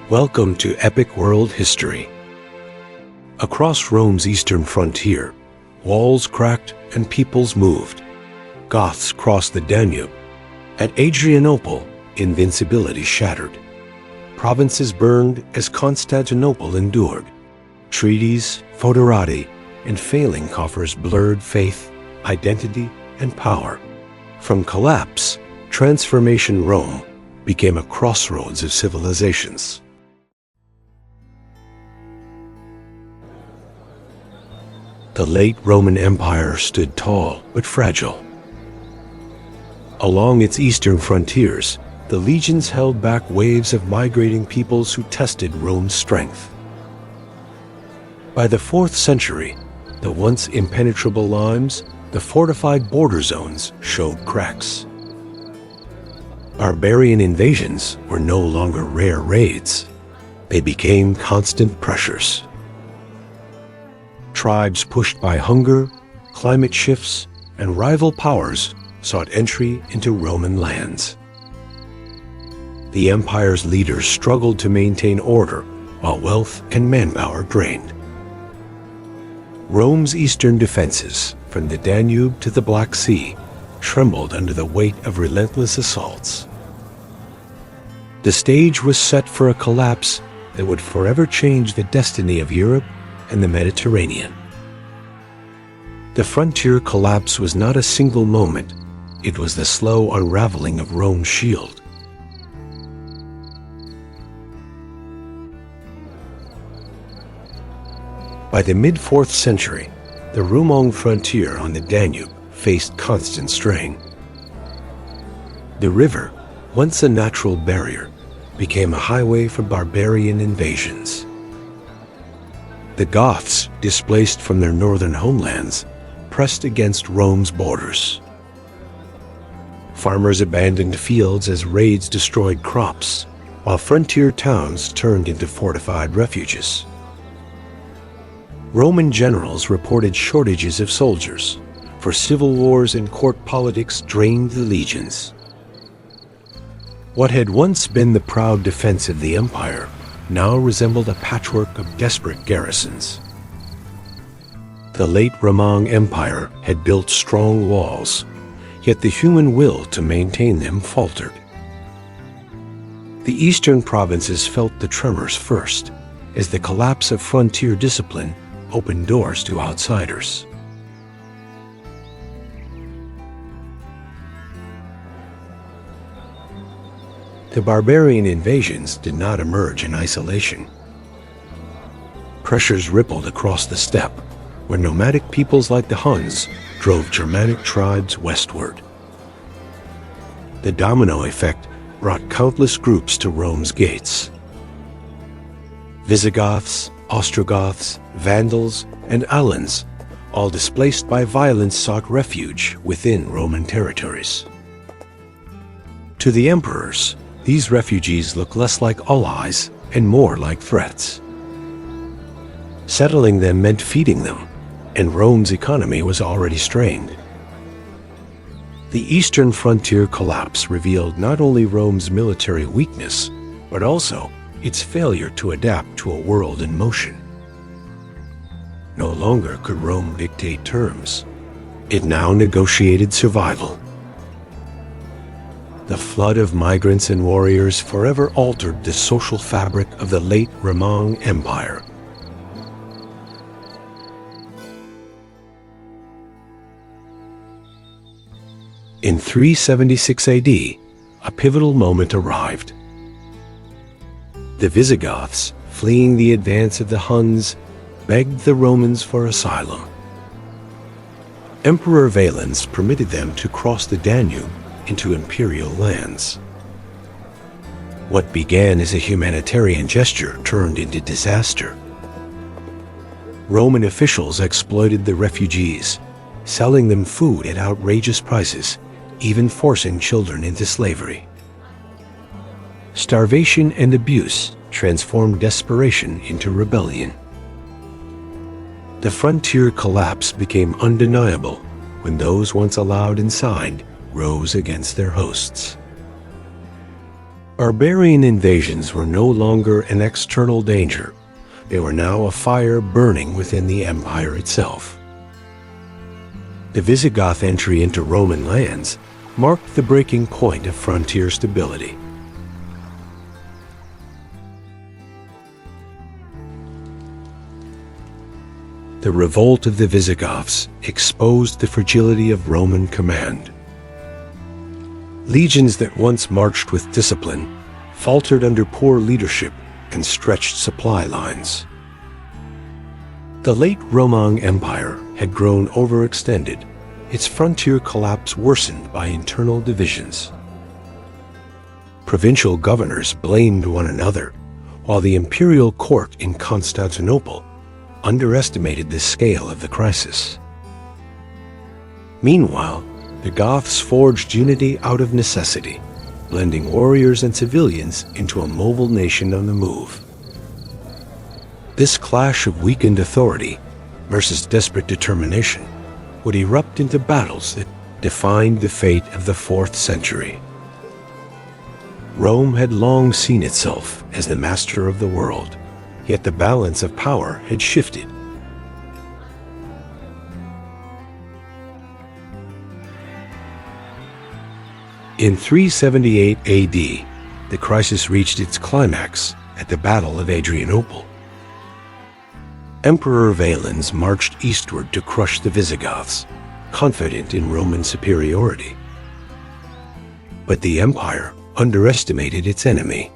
Welcome to Epic World History. Across Rome's eastern frontier, walls cracked and peoples moved. Goths crossed the Danube. At Adrianople, invincibility shattered. Provinces burned as Constantinople endured. Treaties, foederati, and failing coffers blurred faith, identity, and power. From collapse, transformation Rome became a crossroads of civilizations. The late Roman Empire stood tall but fragile. Along its eastern frontiers, the legions held back waves of migrating peoples who tested Rome's strength. By the 4th century, the once impenetrable limes, the fortified border zones, showed cracks. Barbarian invasions were no longer rare raids. They became constant pressures. Tribes pushed by hunger, climate shifts, and rival powers sought entry into Roman lands. The empire's leaders struggled to maintain order while wealth and manpower drained. Rome's eastern defenses, from the Danube to the Black Sea, trembled under the weight of relentless assaults. The stage was set for a collapse that would forever change the destiny of Europe and the Mediterranean. The frontier collapse was not a single moment. It was the slow unraveling of Rome's shield. By the mid-4th century, the Roman frontier on the Danube faced constant strain. The river, once a natural barrier, became a highway for barbarian invasions. The Goths, displaced from their northern homelands, pressed against Rome's borders. Farmers abandoned fields as raids destroyed crops, while frontier towns turned into fortified refuges. Roman generals reported shortages of soldiers, for civil wars and court politics drained the legions. What had once been the proud defense of the empire now resembled a patchwork of desperate garrisons. The late Roman Empire had built strong walls, yet the human will to maintain them faltered. The eastern provinces felt the tremors first, as the collapse of frontier discipline opened doors to outsiders. The barbarian invasions did not emerge in isolation. Pressures rippled across the steppe, where nomadic peoples like the Huns drove Germanic tribes westward. The domino effect brought countless groups to Rome's gates. Visigoths, Ostrogoths, Vandals, and Valens, all displaced by violence, sought refuge within Roman territories. To the emperors, these refugees looked less like allies and more like threats. Settling them meant feeding them, and Rome's economy was already strained. The eastern frontier collapse revealed not only Rome's military weakness, but also its failure to adapt to a world in motion. No longer could Rome dictate terms. It now negotiated survival. The flood of migrants and warriors forever altered the social fabric of the late Roman Empire. In 376 AD, a pivotal moment arrived. The Visigoths, fleeing the advance of the Huns, begged the Romans for asylum. Emperor Valens permitted them to cross the Danube into imperial lands. What began as a humanitarian gesture turned into disaster. Roman officials exploited the refugees, selling them food at outrageous prices, even forcing children into slavery. Starvation and abuse transformed desperation into rebellion. The frontier collapse became undeniable when those once allowed inside rose against their hosts. Barbarian invasions were no longer an external danger. They were now a fire burning within the empire itself. The Visigoth entry into Roman lands marked the breaking point of frontier stability. The revolt of the Visigoths exposed the fragility of Roman command. Legions that once marched with discipline faltered under poor leadership and stretched supply lines. The late Roman Empire had grown overextended. Its frontier collapse worsened by internal divisions. Provincial governors blamed one another, while the imperial court in Constantinople underestimated the scale of the crisis. Meanwhile, the Goths forged unity out of necessity, blending warriors and civilians into a mobile nation on the move. This clash of weakened authority versus desperate determination would erupt into battles that defined the fate of the 4th century. Rome had long seen itself as the master of the world, yet the balance of power had shifted. In 378 AD, the crisis reached its climax at the Battle of Adrianople. Emperor Valens marched eastward to crush the Visigoths, confident in Roman superiority. But the empire underestimated its enemy.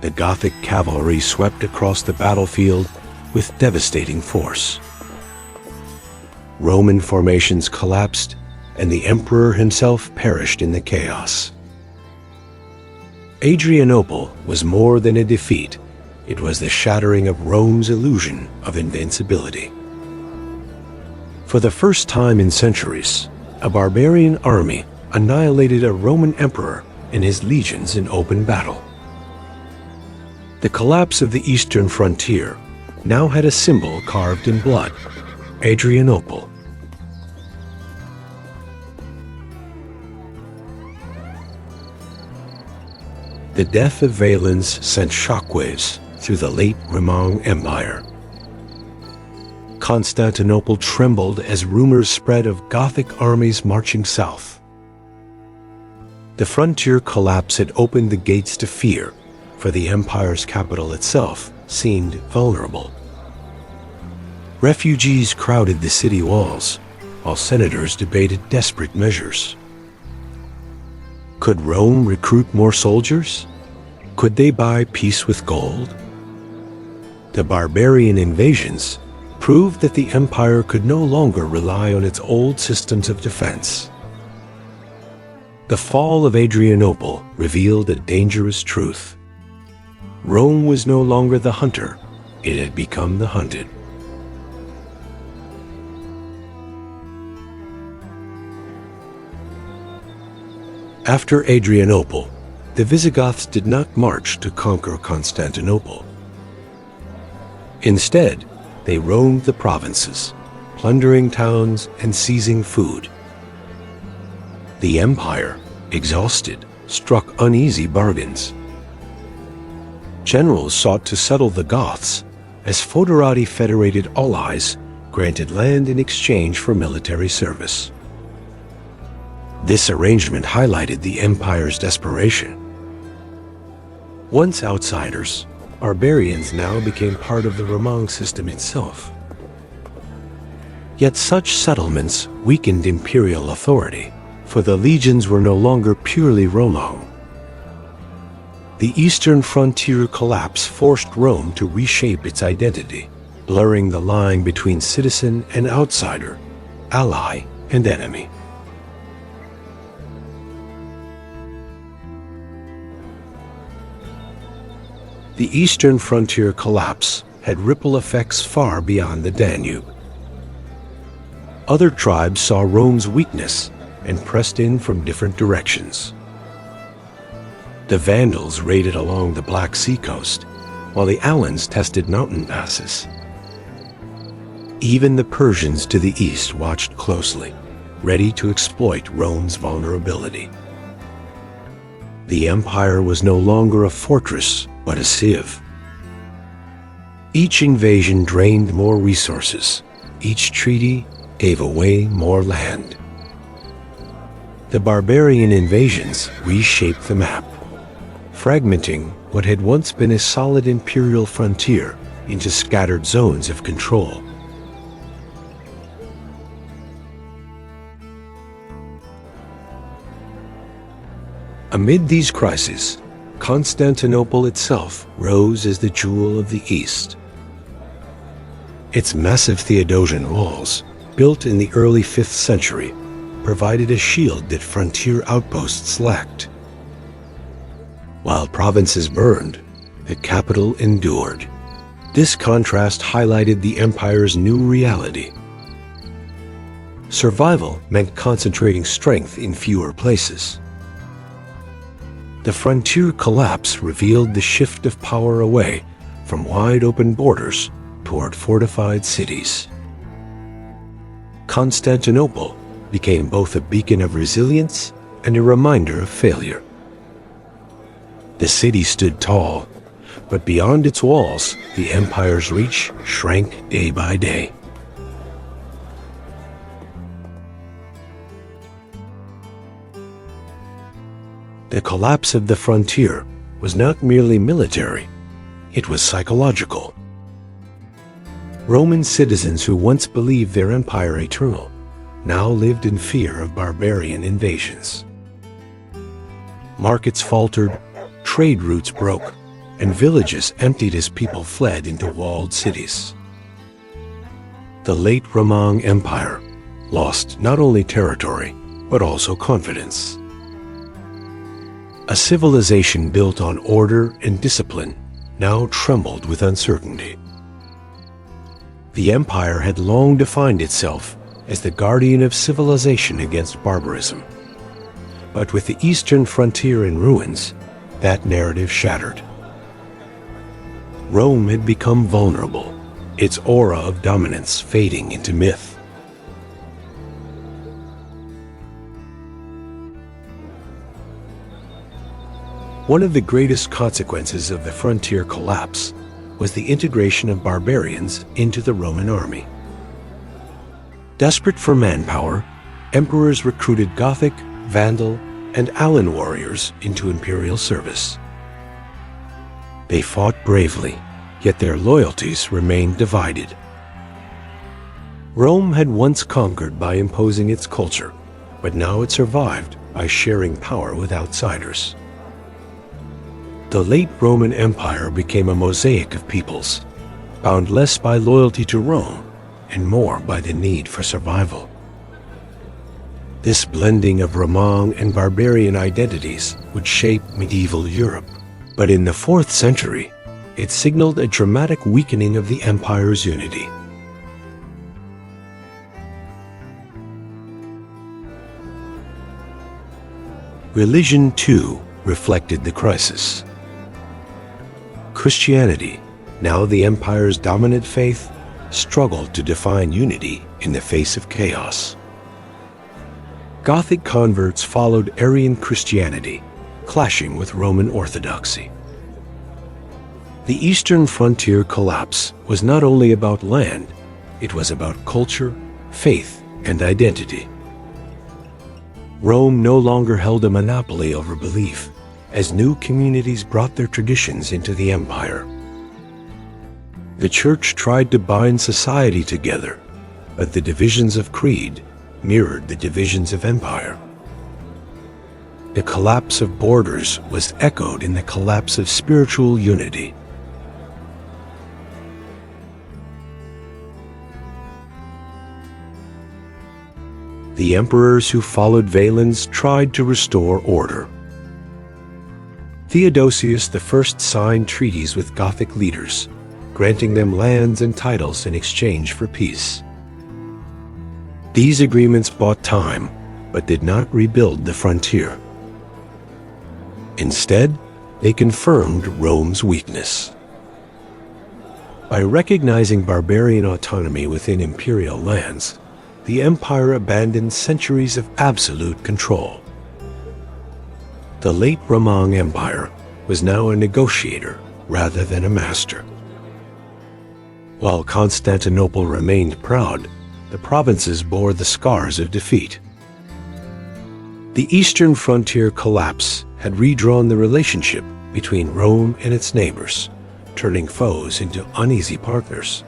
The Gothic cavalry swept across the battlefield with devastating force. Roman formations collapsed, and the emperor himself perished in the chaos. Adrianople was more than a defeat. It was the shattering of Rome's illusion of invincibility. For the first time in centuries, a barbarian army annihilated a Roman emperor and his legions in open battle. The collapse of the eastern frontier now had a symbol carved in blood: Adrianople. The death of Valens sent shockwaves through the late Roman Empire. Constantinople trembled as rumors spread of Gothic armies marching south. The frontier collapse had opened the gates to fear, for the empire's capital itself seemed vulnerable. Refugees crowded the city walls, while senators debated desperate measures. Could Rome recruit more soldiers? Could they buy peace with gold? The barbarian invasions proved that the empire could no longer rely on its old systems of defense. The fall of Adrianople revealed a dangerous truth. Rome was no longer the hunter, it had become the hunted. After Adrianople, the Visigoths did not march to conquer Constantinople. Instead, they roamed the provinces, plundering towns and seizing food. The empire, exhausted, struck uneasy bargains. Generals sought to settle the Goths, as foederati federated allies granted land in exchange for military service. This arrangement highlighted the empire's desperation. Once outsiders, barbarians now became part of the Roman system itself. Yet such settlements weakened imperial authority, for the legions were no longer purely Roman. The eastern frontier collapse forced Rome to reshape its identity, blurring the line between citizen and outsider, ally and enemy. The eastern frontier collapse had ripple effects far beyond the Danube. Other tribes saw Rome's weakness and pressed in from different directions. The Vandals raided along the Black Sea coast, while the Alans tested mountain passes. Even the Persians to the east watched closely, ready to exploit Rome's vulnerability. The empire was no longer a fortress, but a sieve. Each invasion drained more resources. Each treaty gave away more land. The barbarian invasions reshaped the map, fragmenting what had once been a solid imperial frontier into scattered zones of control. Amid these crises, Constantinople itself rose as the jewel of the East. Its massive Theodosian walls, built in the early 5th century, provided a shield that frontier outposts lacked. While provinces burned, the capital endured. This contrast highlighted the empire's new reality. Survival meant concentrating strength in fewer places. The frontier collapse revealed the shift of power away from wide-open borders toward fortified cities. Constantinople became both a beacon of resilience and a reminder of failure. The city stood tall, but beyond its walls, the empire's reach shrank day by day. The collapse of the frontier was not merely military, it was psychological. Roman citizens who once believed their empire eternal now lived in fear of barbarian invasions. Markets faltered, trade routes broke, and villages emptied as people fled into walled cities. The late Roman Empire lost not only territory, but also confidence. A civilization built on order and discipline now trembled with uncertainty. The empire had long defined itself as the guardian of civilization against barbarism. But with the eastern frontier in ruins, that narrative shattered. Rome had become vulnerable, its aura of dominance fading into myth. One of the greatest consequences of the frontier collapse was the integration of barbarians into the Roman army. Desperate for manpower, emperors recruited Gothic, Vandal, and Allan warriors into imperial service. They fought bravely, yet their loyalties remained divided. Rome had once conquered by imposing its culture, but now it survived by sharing power with outsiders. The late Roman Empire became a mosaic of peoples, bound less by loyalty to Rome and more by the need for survival. This blending of Roman and barbarian identities would shape medieval Europe, but in the 4th century, it signaled a dramatic weakening of the empire's unity. Religion, too, reflected the crisis. Christianity, now the empire's dominant faith, struggled to define unity in the face of chaos. Gothic converts followed Arian Christianity, clashing with Roman orthodoxy. The eastern frontier collapse was not only about land, it was about culture, faith, and identity. Rome no longer held a monopoly over belief, as new communities brought their traditions into the empire. The church tried to bind society together, but the divisions of creed mirrored the divisions of empire. The collapse of borders was echoed in the collapse of spiritual unity. The emperors who followed Valens tried to restore order. Theodosius I signed treaties with Gothic leaders, granting them lands and titles in exchange for peace. These agreements bought time, but did not rebuild the frontier. Instead, they confirmed Rome's weakness. By recognizing barbarian autonomy within imperial lands, the empire abandoned centuries of absolute control. The late Roman Empire was now a negotiator rather than a master. While Constantinople remained proud, the provinces bore the scars of defeat. The eastern frontier collapse had redrawn the relationship between Rome and its neighbors, turning foes into uneasy partners.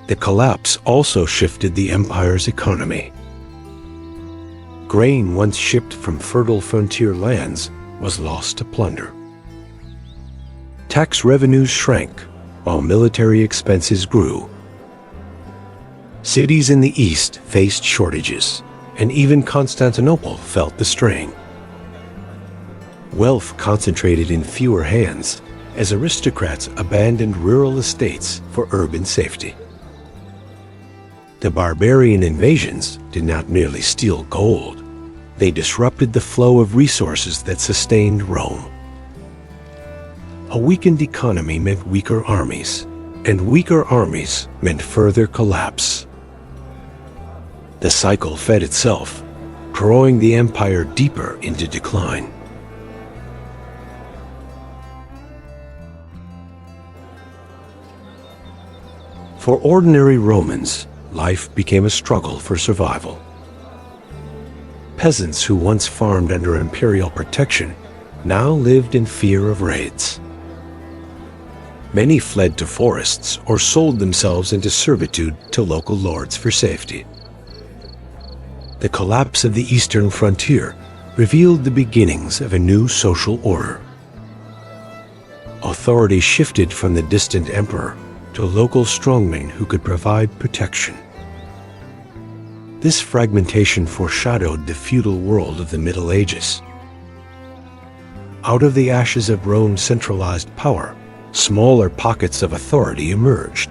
The collapse also shifted the empire's economy. Grain once shipped from fertile frontier lands was lost to plunder. Tax revenues shrank, while military expenses grew. Cities in the east faced shortages, and even Constantinople felt the strain. Wealth concentrated in fewer hands as aristocrats abandoned rural estates for urban safety. The barbarian invasions did not merely steal gold, they disrupted the flow of resources that sustained Rome. A weakened economy meant weaker armies, and weaker armies meant further collapse. The cycle fed itself, drawing the empire deeper into decline. For ordinary Romans, life became a struggle for survival. Peasants who once farmed under imperial protection now lived in fear of raids. Many fled to forests or sold themselves into servitude to local lords for safety. The collapse of the eastern frontier revealed the beginnings of a new social order. Authority shifted from the distant emperor to local strongmen who could provide protection. This fragmentation foreshadowed the feudal world of the Middle Ages. Out of the ashes of Rome's centralized power, smaller pockets of authority emerged.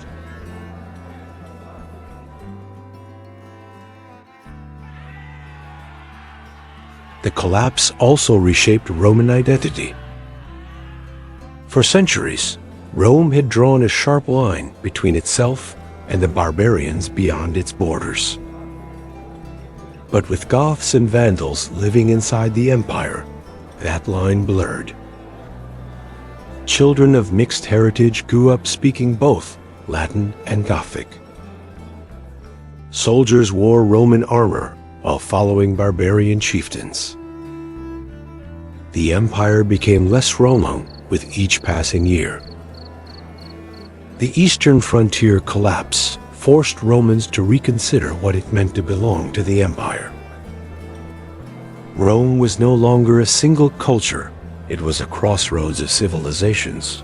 The collapse also reshaped Roman identity. For centuries, Rome had drawn a sharp line between itself and the barbarians beyond its borders. But with Goths and Vandals living inside the empire, that line blurred. Children of mixed heritage grew up speaking both Latin and Gothic. Soldiers wore Roman armor while following barbarian chieftains. The empire became less Roman with each passing year. The eastern frontier collapse forced Romans to reconsider what it meant to belong to the empire. Rome was no longer a single culture, it was a crossroads of civilizations.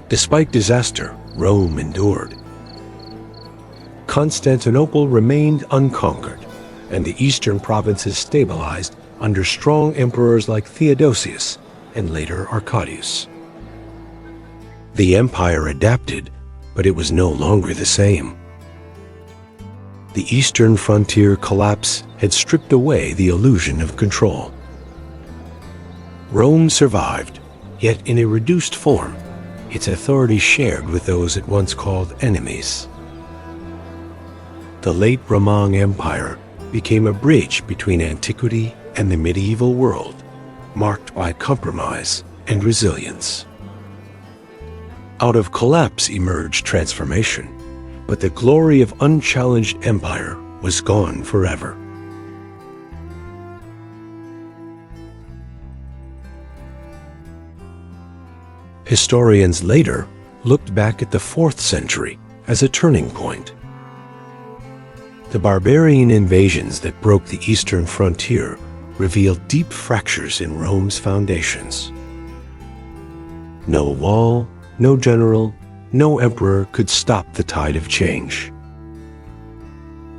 Despite disaster, Rome endured. Constantinople remained unconquered, and the eastern provinces stabilized under strong emperors like Theodosius and later Arcadius. The empire adapted, but it was no longer the same. The eastern frontier collapse had stripped away the illusion of control. Rome survived, yet in a reduced form, its authority shared with those it once called enemies. The late Roman Empire became a bridge between antiquity and the medieval world, marked by compromise and resilience. Out of collapse emerged transformation, but the glory of unchallenged empire was gone forever. Historians later looked back at the 4th century as a turning point. The barbarian invasions that broke the eastern frontier revealed deep fractures in Rome's foundations. No wall, no general, no emperor could stop the tide of change.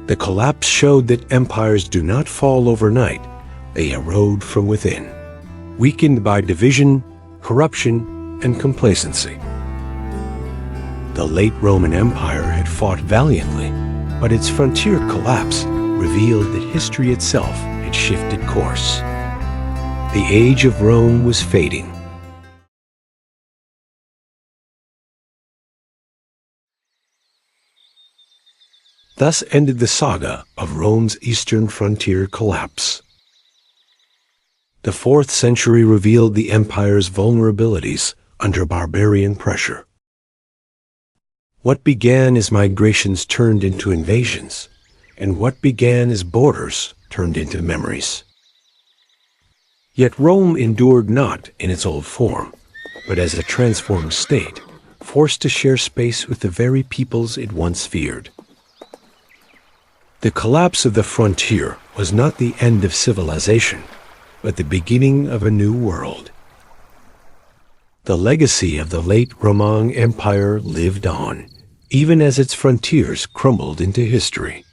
The collapse showed that empires do not fall overnight, they erode from within, weakened by division, corruption, and complacency. The late Roman Empire had fought valiantly, but its frontier collapse revealed that history itself had shifted course. The age of Rome was fading, Thus ended the saga of Rome's eastern frontier collapse. The 4th century revealed the empire's vulnerabilities under barbarian pressure. What began as migrations turned into invasions, and what began as borders turned into memories. Yet Rome endured not in its old form, but as a transformed state, forced to share space with the very peoples it once feared. The collapse of the frontier was not the end of civilization, but the beginning of a new world. The legacy of the late Roman Empire lived on, even as its frontiers crumbled into history.